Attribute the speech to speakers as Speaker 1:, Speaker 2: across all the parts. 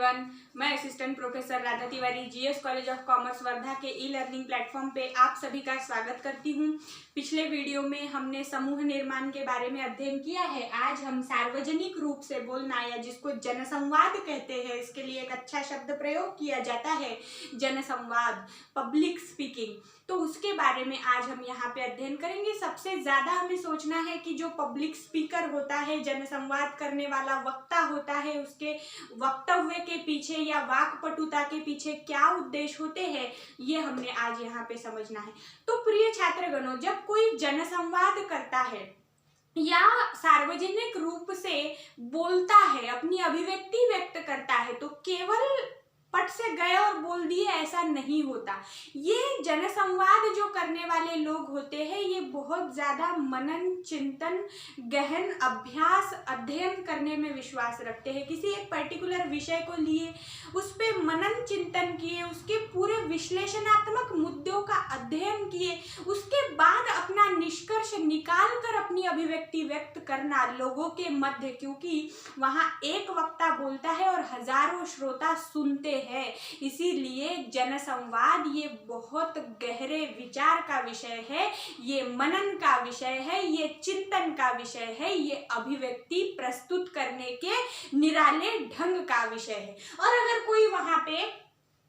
Speaker 1: Everyone, मैं assistant professor Radha Tiwari GS college of commerce Wardha के e learning platform पे आप सभी का स्वागत करती हूँ। पिछले वीडियो में हमने समूह निर्माण के बारे में अध्ययन किया है। आज हम सार्वजनिक रूप से बोलना या जिसको जनसंवाद कहते हैं, इसके लिए एक अच्छा शब्द प्रयोग किया जाता है, जनसंवाद, पब्लिक स्पीकिंग। तो उसके बारे में आज हम यहाँ पे अध्ययन करेंगे। सबसे ज्यादा हमें सोचना है कि जो पब्लिक स्पीकर होता है, जनसंवाद करने वाला वक्ता होता है, उसके वक्तव्य के पीछे या वाक्पटुता के पीछे क्या उद्देश्य होते हैं, ये हमने आज यहाँ पे समझना है। तो प्रिय छात्रगणों, जब कोई जनसंवाद करता है या सार्वजनिक रूप से बोलता है, अपनी अभिव्यक्ति व्यक्त करता है, तो केवल पट से गए और बोल दिए ऐसा नहीं होता। ये जनसंवाद जो करने वाले लोग होते हैं, ये बहुत ज्यादा मनन, चिंतन, गहन अभ्यास, अध्ययन करने में विश्वास रखते हैं। किसी एक पर्टिकुलर विषय को लिए, उस पे मनन चिंतन किए, उसके पूरे विश्लेषणात्मक मुद्दों का अध्ययन किए, उसके बाद अपना निष्कर्ष निकाल कर अपनी अभिव्यक्ति व्यक्त करना लोगों के मध्य, क्योंकि वहां एक वक्ता बोलता है और हजारों श्रोता सुनते है, इसीलिए जनसंवाद ये बहुत गहरे विचार का विषय है, ये मनन का विषय है, ये चिंतन का विषय है, ये अभिव्यक्ति प्रस्तुत करने के निराले ढंग का विषय है। और अगर कोई वहां पे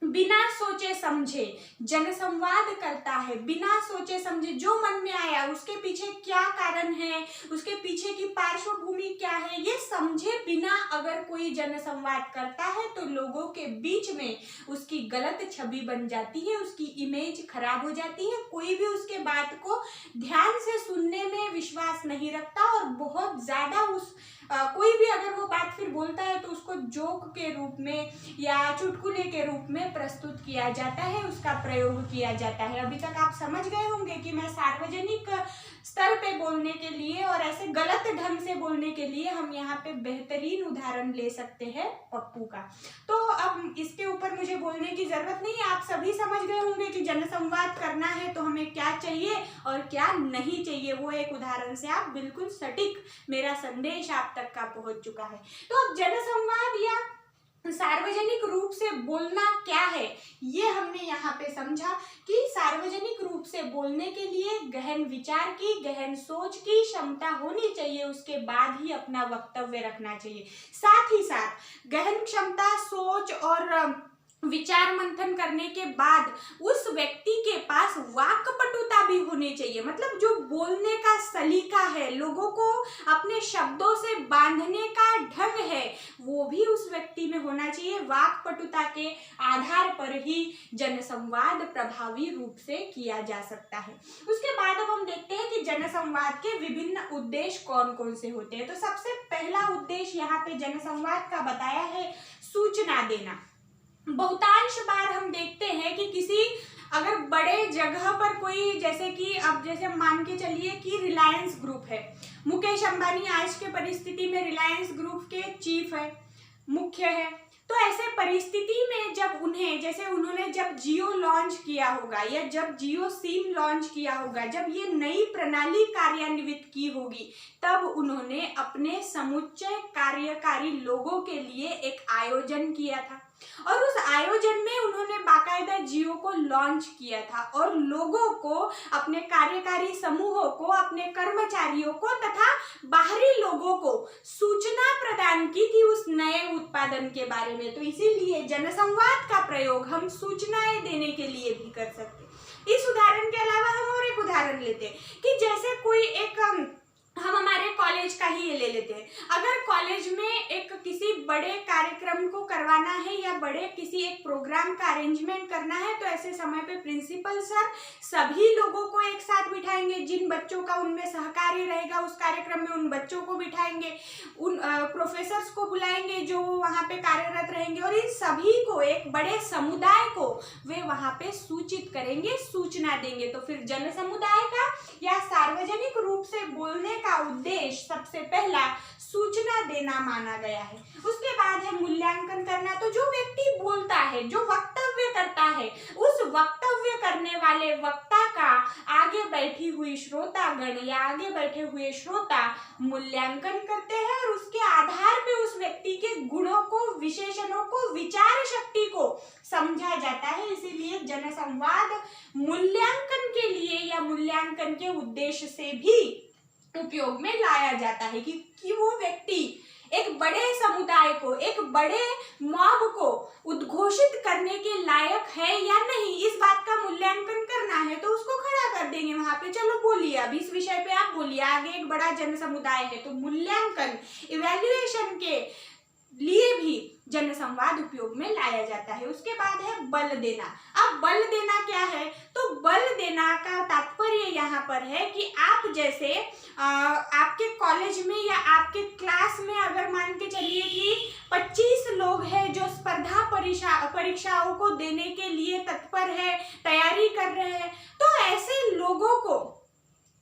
Speaker 1: बिना सोचे समझे जनसंवाद करता है, बिना सोचे समझे जो मन में आया, उसके पीछे क्या कारण है, उसके पीछे की पार्श्वभूमि क्या है, ये समझे बिना अगर कोई जनसंवाद करता है, तो लोगों के बीच में उसकी गलत छवि बन जाती है, उसकी इमेज खराब हो जाती है। कोई भी उसके बात को ध्यान से सुनने में विश्वास नहीं रखता और बहुत ज्यादा कोई भी अगर वो बात फिर बोलता है तो उसको जोक के रूप में या चुटकुले के रूप में प्रस्तुत किया जाता है, उसका प्रयोग किया जाता है। अभी तक आप समझ गए होंगे कि मैं सार्वजनिक स्तर पे बोलने के लिए और ऐसे गलत ढंग से बोलने के लिए हम यहाँ पे बेहतरीन उदाहरण ले सकते हैं पप्पू का। तो अब इसके ऊपर मुझे बोलने की जरूरत नहीं है, आप सभी समझ गए होंगे कि जनसंवाद करना है तो हमें क्या चाहिए और क्या नहीं चाहिए। वो एक उदाहरण से आप बिल्कुल सटीक मेरा संदेश आप तक का पहुंच चुका है। तो अब जनसंवाद या सार्वजनिक रूप से बोलना क्या है, ये हमने यहाँ पे समझा कि सार्वजनिक रूप से बोलने के लिए गहन विचार की, गहन सोच की क्षमता होनी चाहिए, उसके बाद ही अपना वक्तव्य रखना चाहिए। साथ ही साथ गहन क्षमता, सोच और विचार मंथन करने के बाद उस व्यक्ति के पास वाक्पटुता भी होनी चाहिए। मतलब जो बोलने का सलीका है, लोगों को अपने शब्दों से बांधने का ढंग है, वो भी उस व्यक्ति में होना चाहिए। वाक्पटुता के आधार पर ही जनसंवाद प्रभावी रूप से किया जा सकता है। उसके बाद अब हम देखते हैं कि जनसंवाद के विभिन्न उद्देश्य कौन कौन से होते हैं। तो सबसे पहला उद्देश्य यहाँ पे जनसंवाद का बताया है, सूचना देना। बहुतांश बार हम देखते हैं कि किसी अगर बड़े जगह पर कोई, जैसे कि अब जैसे मान के चलिए कि रिलायंस ग्रुप है, मुकेश अंबानी आज के परिस्थिति में रिलायंस ग्रुप के चीफ है, मुख्य है। तो ऐसे परिस्थिति में जब उन्हें, जैसे उन्होंने जब जियो लॉन्च किया होगा या जब जियो सिम लॉन्च किया होगा, जब ये नई प्रणाली कार्यान्वित की होगी, तब उन्होंने अपने समुच्चय कार्यकारी लोगों के लिए एक आयोजन किया था और उस आयोजन में उन्होंने बाकायदा जियो को लॉन्च किया था और लोगों को, अपने कार्यकारी समूहों को, अपने कर्मचारियों को तथा बाहरी लोगों को सूचना प्रदान की थी उस नए उत्पादन के बारे में। तो इसीलिए जनसंवाद का प्रयोग हम सूचनाएं देने के लिए भी कर सकते। इस उदाहरण के अलावा हम और एक उदाहरण लेते हैं कि जैसे कोई एक, हम हमारे कॉलेज का ही ये ले लेते हैं। अगर कॉलेज में एक किसी बड़े कार्यक्रम को करवाना है या बड़े किसी एक प्रोग्राम का अरेंजमेंट करना है, तो ऐसे समय पे प्रिंसिपल सर सभी लोगों को एक साथ बिठाएंगे, जिन बच्चों का उनमें सहकार्य रहेगा उस कार्यक्रम में उन बच्चों को बिठाएंगे, उन प्रोफेसर्स को बुलाएंगे जो वहाँ पे कार्यरत रहेंगे और इन सभी को, एक बड़े समुदाय को वे वहाँ पे सूचित करेंगे, सूचना देंगे। तो फिर जन समुदाय का या सार्वजनिक रूप से बोलने का उद्देश्य सबसे पहला सूचना देना माना गया है। उसके बाद है मूल्यांकन करना। तो जो व्यक्ति बोलता है, जो वक्तव्य करता है, उस वक्तव्य करने वाले वक्ता का आगे बैठी हुई श्रोतागण या आगे बैठे हुए श्रोता मूल्यांकन करते हैं और उसके आधार पे उस व्यक्ति के गुणों को, विशेषणों को, विचार शक्ति को समझा जाता है। इसीलिए जनसंवाद मूल्यांकन के लिए या मूल्यांकन के उद्देश्य से भी उपयोग में लाया जाता है कि वो व्यक्ति एक बड़े समुदाय को, एक बड़े मॉब को उद्घोषित करने के लायक है या नहीं, इस बात का मूल्यांकन करना है तो उसको खड़ा कर देंगे वहां पे, चलो बोलिए अब इस विषय पे आप बोलिए, आगे एक बड़ा जन समुदाय है। तो मूल्यांकन, इवैल्यूएशन के लिए भी जनसंवाद उपयोग में लाया जाता है। उसके बाद है बल देना। अब बल देना क्या है? तो बल देना का तात्पर्य यहाँ पर है कि आप जैसे आपके कॉलेज में या आपके क्लास में अगर मान के चलिए कि 25 लोग हैं जो स्पर्धा परीक्षाओं को देने के लिए तत्पर है, तैयारी कर रहे हैं, तो ऐसे लोगों को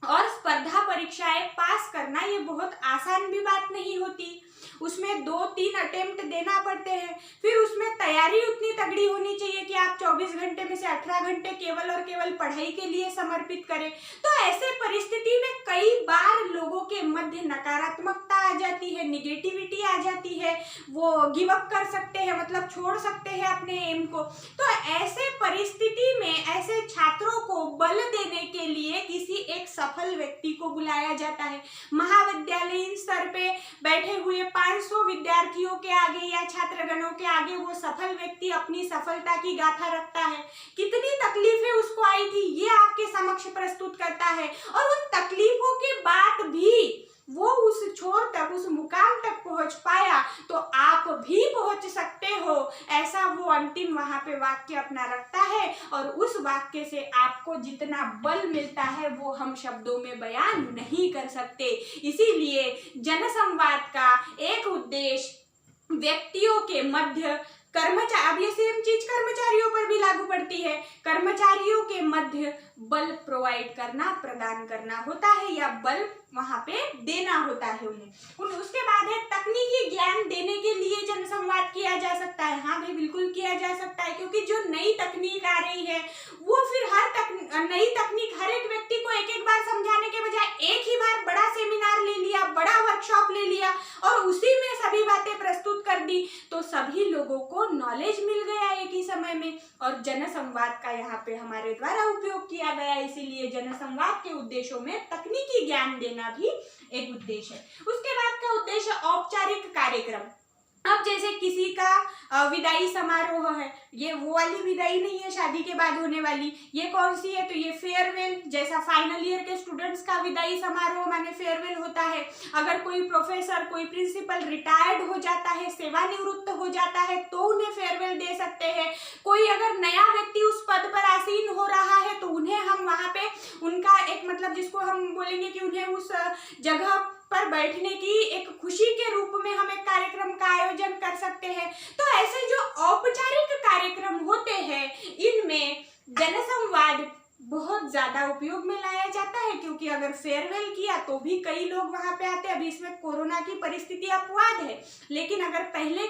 Speaker 1: और स्पर्धा परीक्षाएं पास करना ये बहुत आसान भी बात नहीं होती। उसमें 2-3 अटेम्प्ट देना पड़ते हैं, फिर उसमें तैयारी उतनी तगड़ी होनी चाहिए कि आप 24 घंटे में से 18 घंटे केवल और केवल पढ़ाई के लिए समर्पित करें। तो ऐसे परिस्थिति में कई बार लोगों के मध्य नकारात्मकता आ जाती है, निगेटिविटी आ जाती है, वो गिव अप कर सकते हैं, मतलब छोड़ सकते हैं अपने एम को। तो ऐसे परिस्थिति में ऐसे छात्रों को बल देने के लिए किसी एक सफल व्यक्ति को बुलाया जाता है। महाविद्यालयीन स्तर पे बैठे हुए 500 विद्यार्थियों के आगे या छात्रगणों के आगे वो सफल व्यक्ति अपनी सफलता की गाथा रखता है, कितनी तकलीफें उसको आई थी ये आपके समक्ष प्रस्तुत करता है, और उन तकलीफों के बाद भी वो उस छोर तक, उस मुकाम तक पहुंच पाया, तो आप भी पहुंच सकते हो, ऐसा वो अंतिम वहां पे वाक्य अपना रखता है। और उस वाक्य से आपको जितना बल मिलता है वो हम शब्दों में बयान नहीं कर सकते। इसीलिए जनसंवाद का एक उद्देश्य व्यक्तियों के मध्य अब ये सेम चीज कर्मचारियों पर भी लागू पड़ती है, कर्मचारियों के मध्य बल प्रोवाइड करना, प्रदान करना होता है या बल वहां पे देना होता है उन्हें। उसके बाद है तकनीकी ज्ञान देने के लिए जनसंवाद किया जा सकता है। हाँ भाई बिल्कुल किया जा सकता है, क्योंकि जो नई तकनीक आ रही है वो फिर नई तकनीक हर एक व्यक्ति को एक एक बार समझाने के बजाय एक ही बार बड़ा सेमिनार ले लिया, बड़ा वर्कशॉप ले लिया और उसी में सभी बातें प्रस्तुत कर दी, तो सभी लोगों को नॉलेज मिल गया एक ही समय में। और जनसंवाद का यहाँ पे हमारे द्वारा उपयोग किया गया, इसीलिए जनसंवाद के उद्देश्यों में तकनीकी ज्ञान देना भी एक उद्देश्य है। उसके बाद का उद्देश्य औपचारिक कार्यक्रम। अब जैसे किसी का विदाई समारोह है, ये वो वाली विदाई नहीं है शादी के बाद होने वाली, ये कौन सी है? तो ये फेयरवेल, जैसा फाइनल ईयर के स्टूडेंट्स का विदाई समारोह माने फेयरवेल होता है। अगर कोई प्रोफेसर, कोई प्रिंसिपल रिटायर्ड हो जाता है, सेवानिवृत्त हो जाता है, तो उन्हें फेयरवेल दे सकते हैं। कोई अगर नया व्यक्ति उस पद पर आसीन हो रहा है तो उन्हें हम वहां पे उनका एक मतलब जिसको हम बोलेंगे कि उन्हें उस जगह पर बैठने की एक खुशी के रूप में हम एक कार्यक्रम का आयोजन कर सकते हैं। तो ऐसे जो औपचारिक कार्यक्रम होते हैं इनमें जनसंवाद बहुत ज्यादा उपयोग में लाया जाता है, क्योंकि अगर फेयरवेल किया तो भी कई लोग वहां पे आते हैं। अभी इसमें कोरोना की परिस्थिति अपवाद है, लेकिन अगर पहले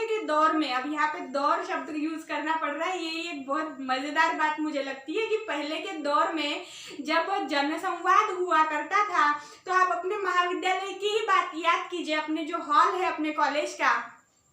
Speaker 1: के दौर में, अब यहाँ पे दौर शब्द यूज करना पड़ रहा है, ये एक बहुत मजेदार बात मुझे लगती है कि पहले के दौर में जब जनसंवाद हुआ करता था तो आप अपने महाविद्यालय की ही बात याद कीजिए, अपने जो हॉल है अपने कॉलेज का,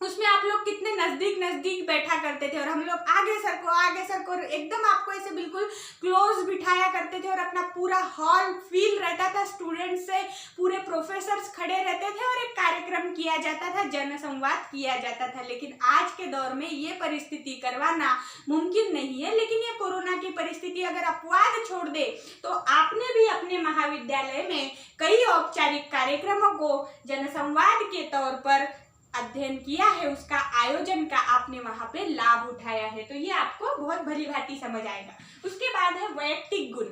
Speaker 1: उसमें आप लोग कितने नजदीक बैठा करते थे और हम लोग आगे सरको एकदम आपको ऐसे बिल्कुल क्लोज बिठाया करते थे और अपना पूरा हॉल फील रहता था, स्टूडेंट्स से पूरे प्रोफेसर्स खड़े रहते थे और एक कार्यक्रम किया जाता था, जनसंवाद किया जाता था। लेकिन आज के दौर में ये परिस्थिति करवाना मुमकिन नहीं है। लेकिन ये कोरोना की परिस्थिति अगर अपवाद छोड़ दे तो आपने भी अपने महाविद्यालय में कई औपचारिक कार्यक्रमों को जनसंवाद के तौर पर अध्ययन किया है, उसका आयोजन का आपने वहां पे लाभ उठाया है, तो ये आपको बहुत भली भांति समझ आएगा। उसके बाद है वैयक्तिक गुण।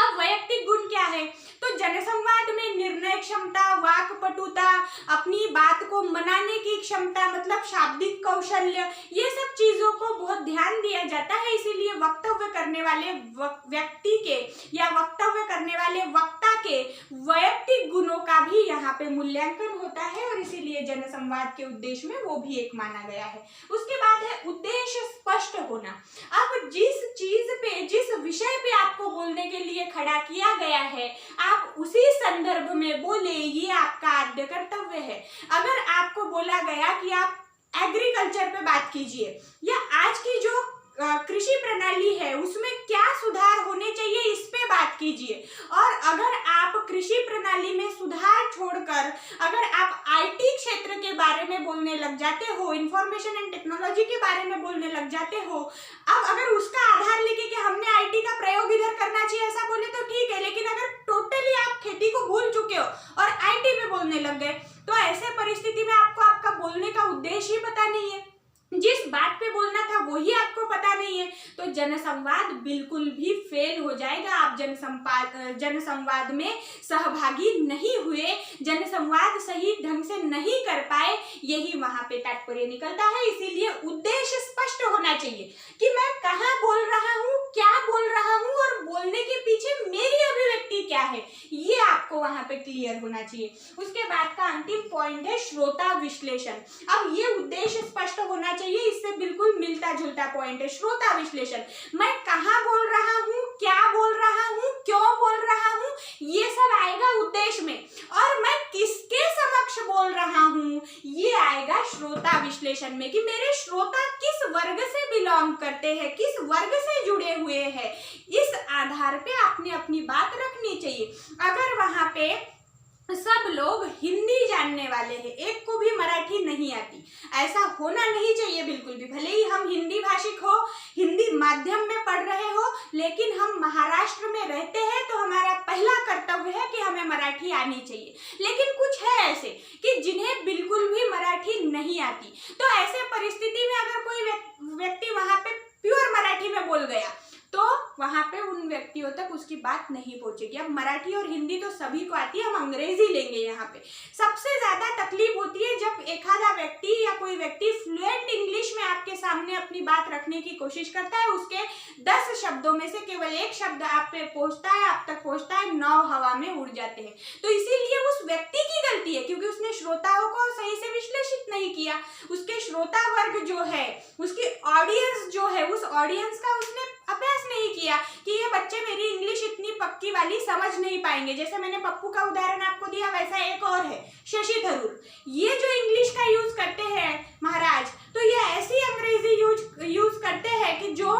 Speaker 1: अब वैयक्तिक गुण क्या है? तो जनसंवाद में निर्णय क्षमता, वाक्पटुता, अपनी बात को मनाने की क्षमता, मतलब शाब्दिक कौशल्य, ये सब चीजों को बहुत ध्यान दिया जाता है। इसीलिए वक्तव्य करने वाले व्यक्ति के या वक्तव्य करने वाले वक्ता के वैयक्तिक गुणों का भी यहाँ पे मूल्यांकन होता है और इसीलिए जनसंवाद के उद्देश्य में वो भी एक माना गया है। उसके बाद है उद्देश्य स्पष्ट होना। अब जिस चीज पे, जिस विषय पे आपको बोलने के लिए खड़ा किया गया है, आप उसी संदर्भ में बोले, ये आपका आद्य कर्तव्य है। अगर आपको बोला गया कि आप एग्रीकल्चर पे बात कीजिए या आज की जो कृषि प्रणाली है उसमें क्या सुधार होने चाहिए, इस पे बात कीजिए, और अगर आप कृषि प्रणाली में सुधार छोड़कर अगर आप आईटी क्षेत्र के बारे में बोलने लग जाते हो, इंफॉर्मेशन एंड टेक्नोलॉजी के बारे में बोलने लग जाते हो, अब अगर उसका आधार लेके कि हमने आईटी का प्रयोग इधर करना चाहिए ऐसा बोले तो ठीक है, लेकिन अगर टोटली आप खेती को भूल चुके हो और आईटी पे बोलने लग गए तो ऐसे परिस्थिति में आपको आपका बोलने का उद्देश्य ही पता नहीं है, जिस बात पे बोलना था वही आपको पता नहीं है, तो जनसंवाद बिल्कुल भी फेल हो जाएगा। आप जनसंवाद में सहभागी नहीं हुए, जनसंवाद सही ढंग से नहीं कर पाए, यही वहां पे तात्पर्य निकलता है। इसीलिए उद्देश्य स्पष्ट होना चाहिए कि मैं कहाँ बोल रहा हूँ, क्या बोल रहा हूँ और बोलने के पीछे मेरी अभिव्यक्ति क्या है, ये आपको वहां पे क्लियर होना चाहिए। उसके बाद का अंतिम पॉइंट है श्रोता विश्लेषण। अब ये उद्देश्य स्पष्ट होना चाहिए, इससे बिल्कुल मिलता जुलता पॉइंट है श्रोता विश्लेषण। मैं कहाँ बोल रहा हूँ, क्या बोल रहा हूँ, क्यों बोल रहा हूँ, ये सब आएगा उद्देश्य में, और मैं किसके समक्ष बोल रहा हूँ ये आएगा श्रोता विश्लेषण में, कि मेरे श्रोता किस वर्ग से बिलोंग करते हैं, किस वर्ग से जुड़े हुए हैं, इस आधार पे आपने अपनी बात रखनी चाहिए। अगर वहां पे सब लोग हिंदी जानने वाले हैं, एक को भी मराठी नहीं आती, ऐसा होना नहीं चाहिए बिल्कुल भी। भले ही हम हिंदी भाषिक हो, हिंदी माध्यम में पढ़ रहे हो, लेकिन हम महाराष्ट्र में रहते हैं तो हमारा पहला कर्तव्य है कि हमें मराठी आनी चाहिए। लेकिन कुछ है ऐसे कि जिन्हें बिल्कुल भी मराठी नहीं आती, तो ऐसे परिस्थिति में अगर कोई व्यक्ति वहां पे प्योर मराठी में बोल गया तो वहां पे उन व्यक्तियों तक उसकी बात नहीं पहुंचेगी। अब मराठी और हिंदी तो सभी को आती है, हम अंग्रेजी लेंगे यहाँ पे। सबसे ज्यादा तकलीफ होती है जब एखादा व्यक्ति या कोई व्यक्ति फ्लुएंट इंग्लिश में आपके सामने अपनी बात रखने की कोशिश करता है, उसके 10 शब्दों में से केवल एक शब्द आप पे पहुंचता है, आप तक पहुंचता है, 9 हवा में उड़ जाते हैं। तो इसीलिए उस व्यक्ति की गलती है, क्योंकि उसने श्रोताओं को सही से विश्लेषित नहीं किया। उसके श्रोता वर्ग जो है, उसकी ऑडियंस जो है, उस ऑडियंस का उसने अभ्यास नहीं किया कि ये बच्चे मेरी इंग्लिश इतनी पक्की वाली समझ नहीं पाएंगे। जैसे मैंने पप्पू का उदाहरण आपको दिया, वैसा एक और है शशि थरूर। ये जो इंग्लिश का यूज करते हैं महाराज, तो ये ऐसी अंग्रेजी यूज करते हैं कि जो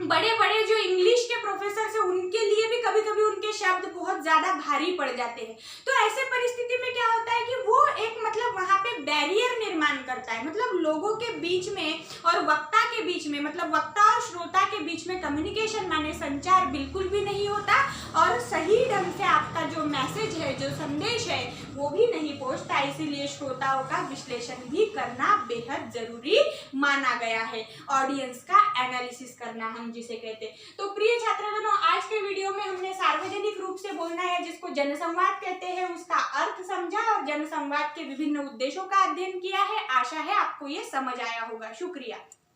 Speaker 1: बड़े बड़े जो इंग्लिश के प्रोफेसर हैं उनके लिए भी कभी कभी उनके शब्द बहुत ज्यादा भारी पड़ जाते हैं। तो ऐसे परिस्थिति में क्या होता है कि वो एक मतलब वहां पे बैरियर निर्माण करता है, मतलब लोगों के बीच में और वक्ता के बीच में, मतलब वक्ता और श्रोता के बीच में कम्युनिकेशन माने संचार बिल्कुल भी नहीं होता, और सही ढंग से आपका जो मैसेज है, जो संदेश है, वो भी नहीं पहुंचता। इसीलिए श्रोताओं का विश्लेषण भी करना बेहद जरूरी माना गया है, ऑडियंस का एनालिसिस करना हम जिसे कहते हैं। तो प्रिय छात्रगणों, आज के वीडियो में हमने सार्वजनिक रूप से बोलना है जिसको जनसंवाद कहते हैं, उसका अर्थ समझा और जनसंवाद के विभिन्न उद्देश्यों का अध्ययन किया है। आशा है आपको ये समझ आया होगा। शुक्रिया।